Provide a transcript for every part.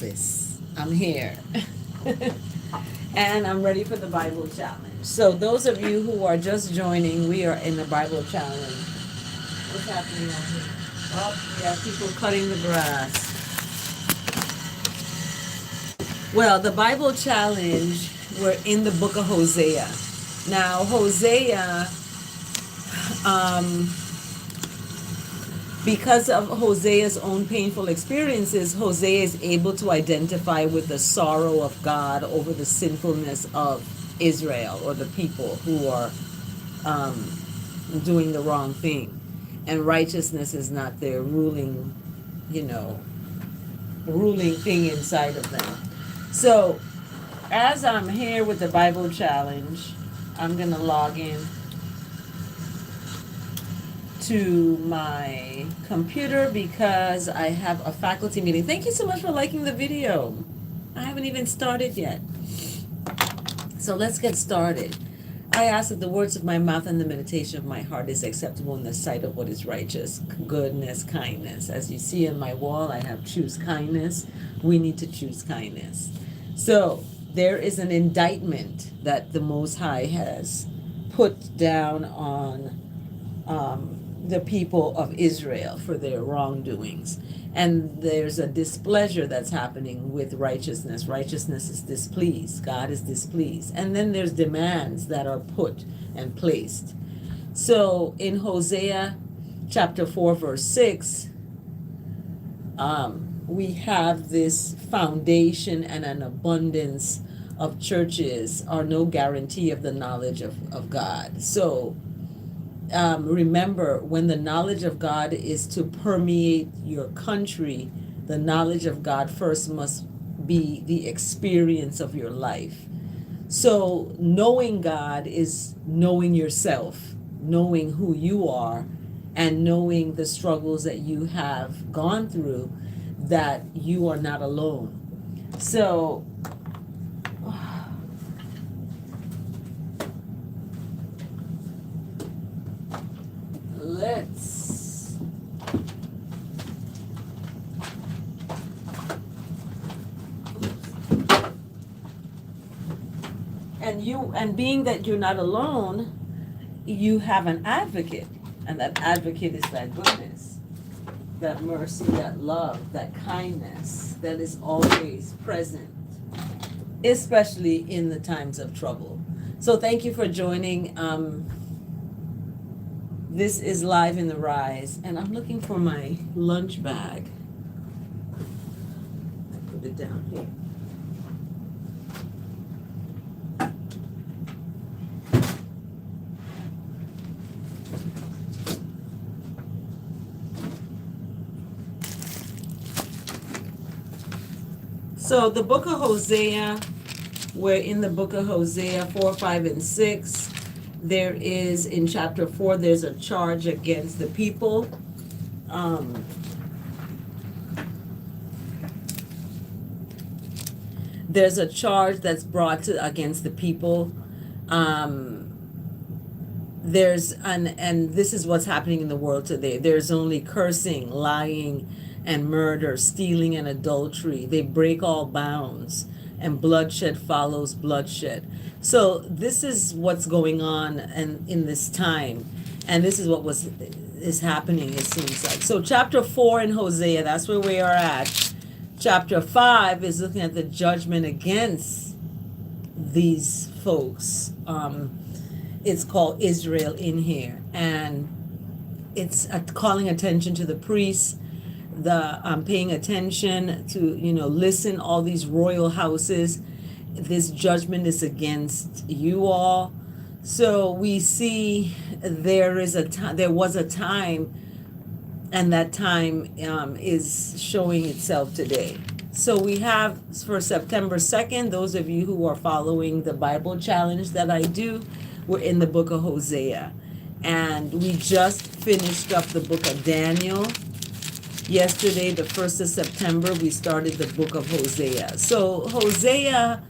office. I'm here. And I'm ready for the Bible challenge. So those of you who are just joining, we are in the Bible challenge. What's happening out here? Oh, we have people cutting the grass. Well, the Bible challenge, we're in the book of Hosea. Now, Hosea, because of Hosea's own painful experiences, Hosea is able to identify with the sorrow of God over the sinfulness of Israel, or the people who are doing the wrong thing. And righteousness is not their ruling thing inside of them. So, as I'm here with the Bible challenge, I'm going to log in to my computer because I have a faculty meeting. Thank you so much for liking the video. I haven't even started yet. So let's get started. I ask that the words of my mouth and the meditation of my heart is acceptable in the sight of what is righteous, goodness, kindness. As you see on my wall, I have choose kindness. We need to choose kindness. So there is an indictment that the Most High has put down on the people of Israel for their wrongdoings. And there's a displeasure that's happening with righteousness. Righteousness is displeased. God is displeased. And then there's demands that are put and placed. So in Hosea chapter 4, verse 6, we have this foundation and an abundance of churches are no guarantee of the knowledge of God. So remember, when the knowledge of God is to permeate your country, the knowledge of God first must be the experience of your life. So knowing God is knowing yourself, knowing who you are, and knowing the struggles that you have gone through, that you are not alone. So let's and being that you're not alone, you have an advocate, and that advocate is that goodness, that mercy, that love, that kindness that is always present, especially in the times of trouble. So thank you for joining. This is Live in the Rise, and I'm looking for my lunch bag. I put it down here. So the book of Hosea, we're in the book of Hosea 4, 5, and 6. There is, in chapter 4, there's a charge against the people. There's a charge that's brought against the people. And this is what's happening in the world today. There's only cursing, lying, and murder, stealing, and adultery. They break all bounds, and bloodshed follows bloodshed. So this is what's going on in this time, and this is what is happening, it seems like. So chapter 4 in Hosea, that's where we are at. Chapter 5 is looking at the judgment against these folks. It's called Israel in here, and it's calling attention to the priests, the paying attention to, listen, all these royal houses. This judgment is against you all. So we see there was a time, and that time is showing itself today. So we have for September 2nd, those of you who are following the Bible challenge that I do, we're in the book of Hosea. And we just finished up the book of Daniel. Yesterday, the 1st of September, we started the book of Hosea. So Hosea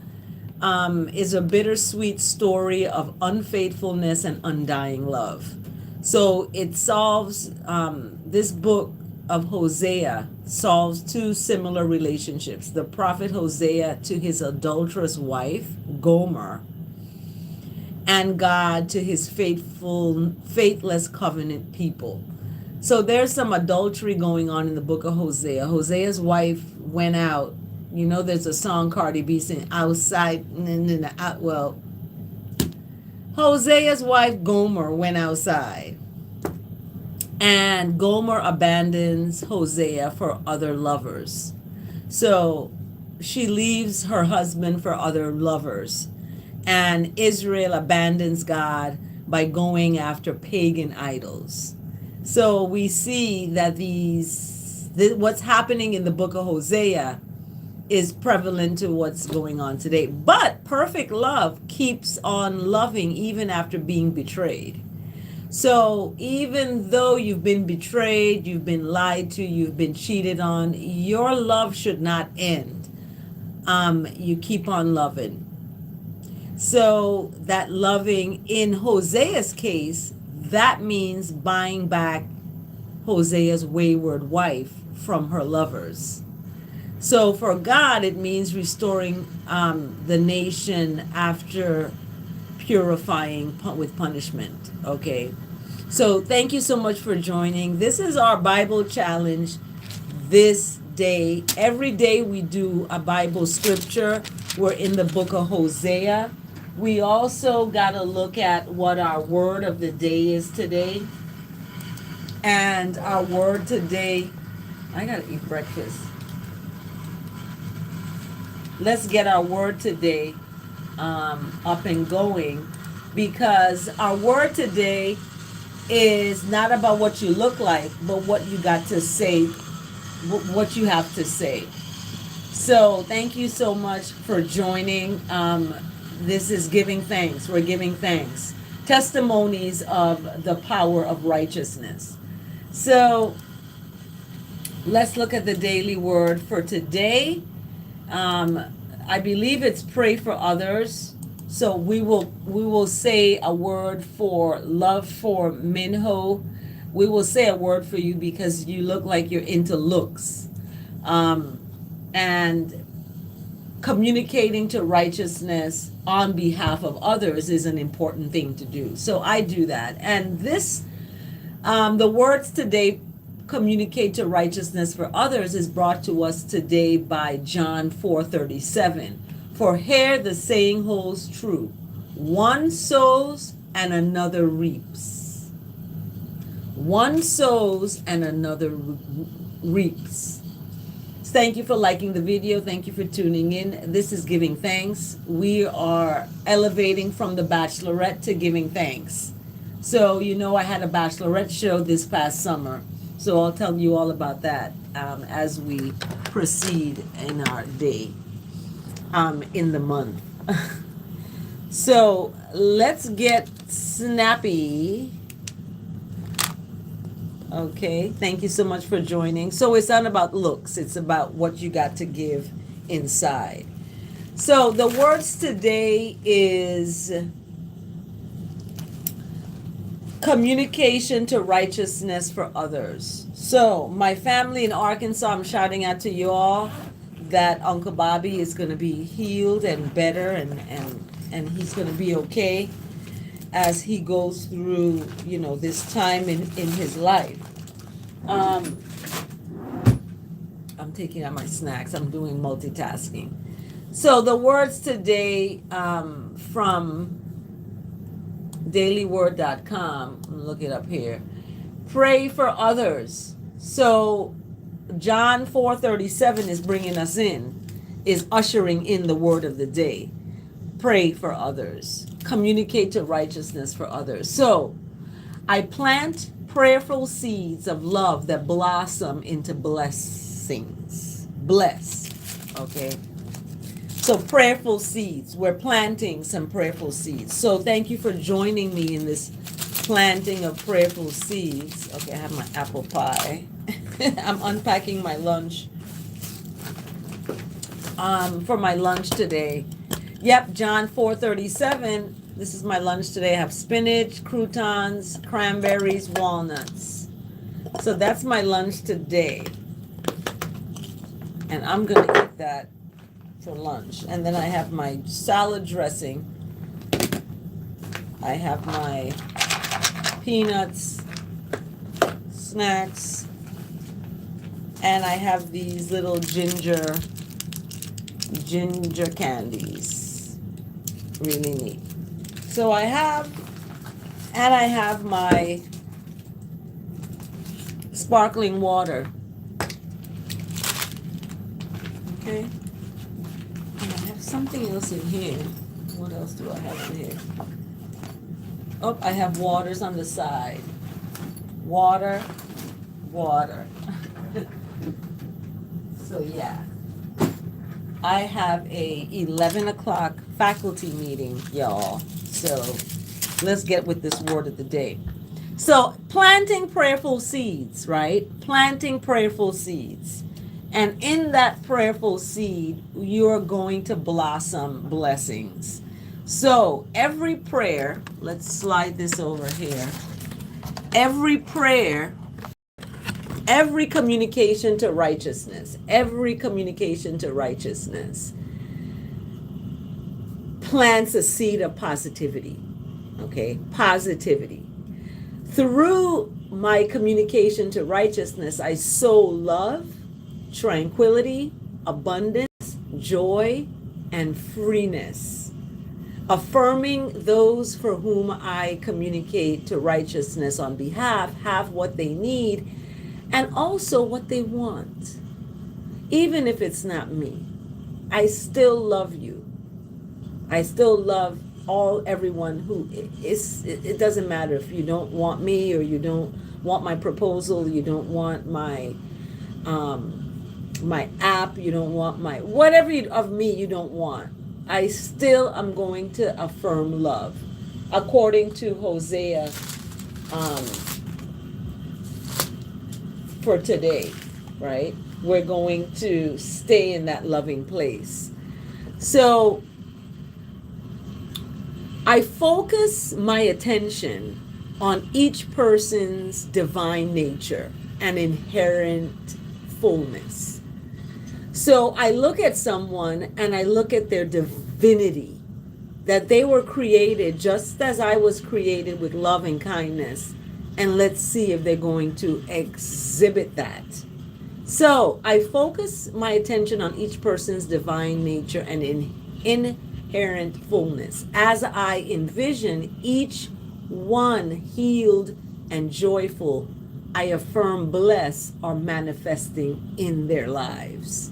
is a bittersweet story of unfaithfulness and undying love. So it solves, this book of Hosea solves two similar relationships. The prophet Hosea to his adulterous wife, Gomer, and God to his faithless covenant people. So there's some adultery going on in the book of Hosea. Hosea's wife went out. You know, there's a song Cardi B saying, outside, well, Hosea's wife Gomer went outside. And Gomer abandons Hosea for other lovers. So she leaves her husband for other lovers. And Israel abandons God by going after pagan idols. So we see that what's happening in the book of Hosea is prevalent to what's going on today. But perfect love keeps on loving even after being betrayed. So even though you've been betrayed, you've been lied to, you've been cheated on, your love should not end. You keep on loving. So that loving, in Hosea's case, that means buying back Hosea's wayward wife from her lovers. So for God, it means restoring the nation after purifying with punishment. Okay. So thank you so much for joining. This is our Bible challenge this day. Every day we do a Bible scripture. We're in the book of Hosea. We also got to look at what our word of the day is today. And our word today, I got to eat breakfast. Let's get our word today up and going, because our word today is not about what you look like, but what you got to say, what you have to say. So thank you so much for joining. This is giving thanks. We're giving thanks. Testimonies of the power of righteousness. So let's look at the daily word for today. I believe it's pray for others. So we will say a word for love for Minho. We will say a word for you because you look like you're into looks. And communicating to righteousness on behalf of others is an important thing to do. So I do that. And this, the words today, communicate to righteousness for others, is brought to us today by John 4:37. For here the saying holds true: one sows and another reaps. One sows and another reaps. Thank you for liking the video. Thank you for tuning in. This is Giving Thanks. We are elevating from the Bachelorette to Giving Thanks. So, you know, I had a Bachelorette show this past summer. So I'll tell you all about that as we proceed in our day, in the month. So let's get snappy. Okay, thank you so much for joining. So it's not about looks, it's about what you got to give inside. So the words today is communication to righteousness for others. So my family in Arkansas, I'm shouting out to you all that Uncle Bobby is going to be healed and better, and he's going to be okay as he goes through, you know, this time in his life. I'm taking out my snacks. I'm doing multitasking. So the words today from dailyword.com, look it up here. Pray for others. So John 4:37 is bringing us in, is ushering in the word of the day. Pray for others. Communicate to righteousness for others. So I plant prayerful seeds of love that blossom into blessings. Bless. Okay. So prayerful seeds. We're planting some prayerful seeds. So thank you for joining me in this planting of prayerful seeds. Okay, I have my apple pie. I'm unpacking my lunch for my lunch today. Yep, John 4:37. This is my lunch today. I have spinach, croutons, cranberries, walnuts. So that's my lunch today. And I'm going to eat that for lunch. And then I have my salad dressing. I have my peanuts, snacks, and I have these little ginger candies. Really neat. So I have my sparkling water. Okay. And I have something else in here. What else do I have in here? Oh, I have waters on the side. Water. So yeah. I have a 11 o'clock faculty meeting, y'all. So let's get with this word of the day. So planting prayerful seeds, right? Planting prayerful seeds. And in that prayerful seed, you're going to blossom blessings. So every prayer, let's slide this over here. Every prayer, every communication to righteousness plants a seed of positivity. Okay, positivity. Through my communication to righteousness, I sow love, tranquility, abundance, joy, and freeness. Affirming those for whom I communicate to righteousness on behalf have what they need and also what they want. Even if it's not me, I still love you. I still love everyone who is. It doesn't matter if you don't want me or you don't want my proposal, you don't want my my app, you don't want my whatever of me you don't want. I still am going to affirm love, according to Hosea for today, right? We're going to stay in that loving place. So I focus my attention on each person's divine nature and inherent fullness. So I look at someone and I look at their divinity, that they were created just as I was created with love and kindness. And let's see if they're going to exhibit that. So I focus my attention on each person's divine nature and inherent fullness. As I envision each one healed and joyful, I affirm bless are manifesting in their lives.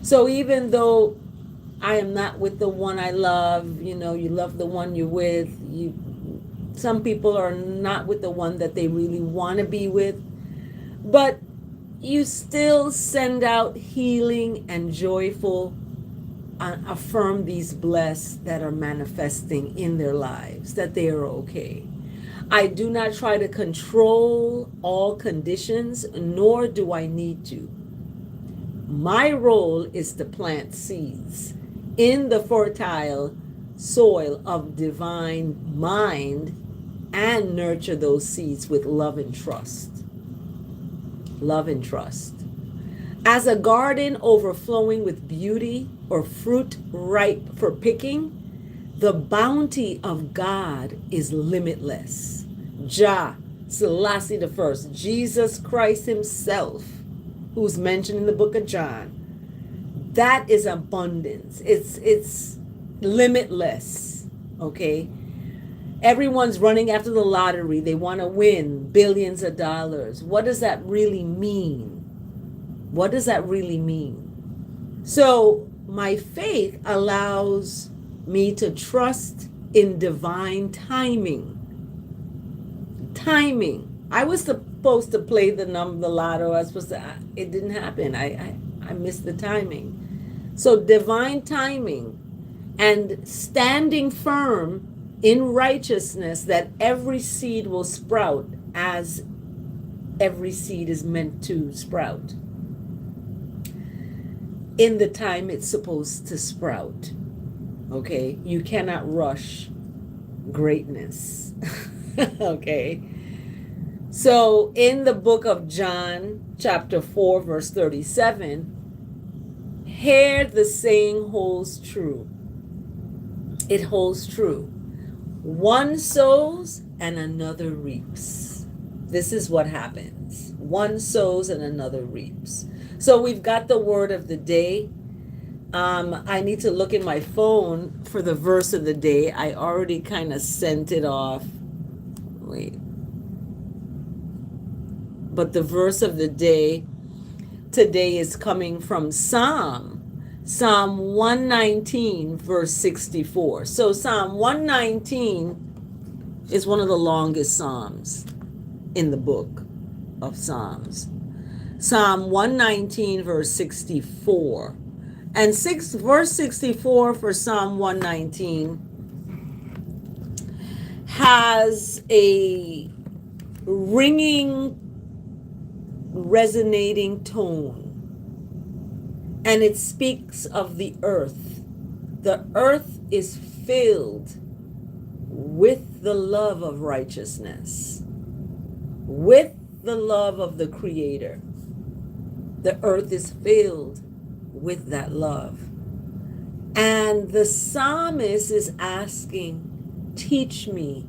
So even though I am not with the one I love, you love the one you're with, some people are not with the one that they really want to be with, but you still send out healing and joyful, affirm these blessed that are manifesting in their lives, that they are okay. I do not try to control all conditions, nor do I need to. My role is to plant seeds in the fertile soil of divine mind and nurture those seeds with love and trust. Love and trust. As a garden overflowing with beauty or fruit ripe for picking, the bounty of God is limitless. Jah, Selassie I, Jesus Christ himself, who's mentioned in the book of John, that is abundance. It's limitless, okay? Everyone's running after the lottery. They want to win billions of dollars. What does that really mean? What does that really mean? So my faith allows me to trust in divine timing. Timing. I was supposed to play the lotto. It didn't happen. I missed the timing. So divine timing and standing firm in righteousness that every seed will sprout as every seed is meant to sprout in the time it's supposed to sprout. Okay? You cannot rush greatness. Okay? So in the book of John, chapter 4, verse 37, here the saying holds true. It holds true. One sows and another reaps. This is what happens. One sows and another reaps. So we've got the word of the day. I need to look in my phone for the verse of the day. I already kind of sent it off. Wait. But the verse of the day today is coming from Psalm 119, verse 64. So Psalm 119 is one of the longest Psalms in the book of Psalms. Psalm 119, verse 64. And verse 64 for Psalm 119 has a ringing, resonating tone. And it speaks of the earth. The earth is filled with the love of righteousness, with the love of the Creator. The earth is filled with that love. And the psalmist is asking, teach me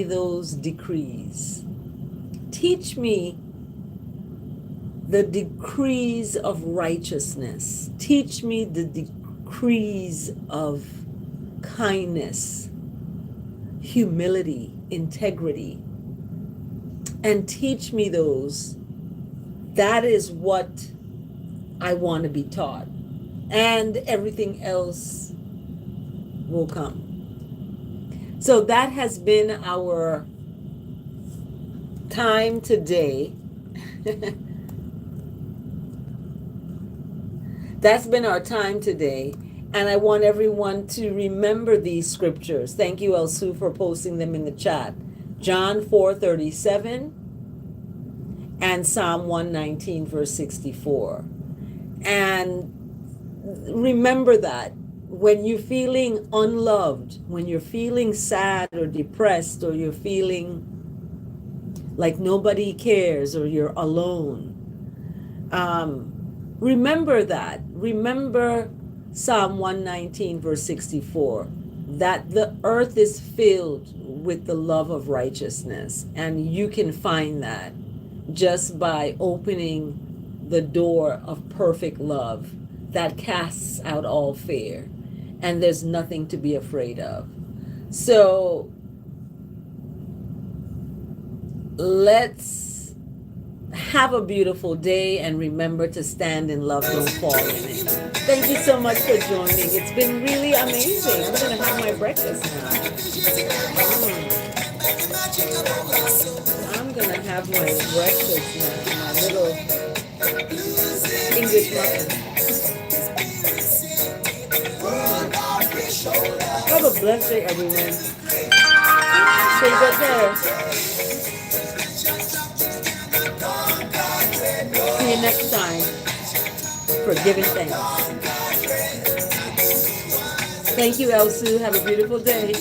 those decrees. Teach me the decrees of righteousness. Teach me the decrees of kindness, humility, integrity, and teach me those. That is what I want to be taught, and everything else will come. So that has been our time today. That's been our time today. And I want everyone to remember these scriptures. Thank you, Elsu, for posting them in the chat. John 4:37 and Psalm 119, verse 64. And remember that when you're feeling unloved, when you're feeling sad or depressed, or you're feeling like nobody cares, or you're alone, remember that. Remember Psalm 119, verse 64, that the earth is filled with the love of righteousness. And you can find that just by opening the door of perfect love that casts out all fear. And there's nothing to be afraid of. So let's have a beautiful day, and remember to stand in love, don't fall in it. Thank you so much for joining. It's been really amazing. I'm going to have my breakfast now. I'm going to have my breakfast now. My little English muffin. Have a blessed day, everyone. Stay good there. See you next time for giving thanks. Thank you, Elsu. Have a beautiful day.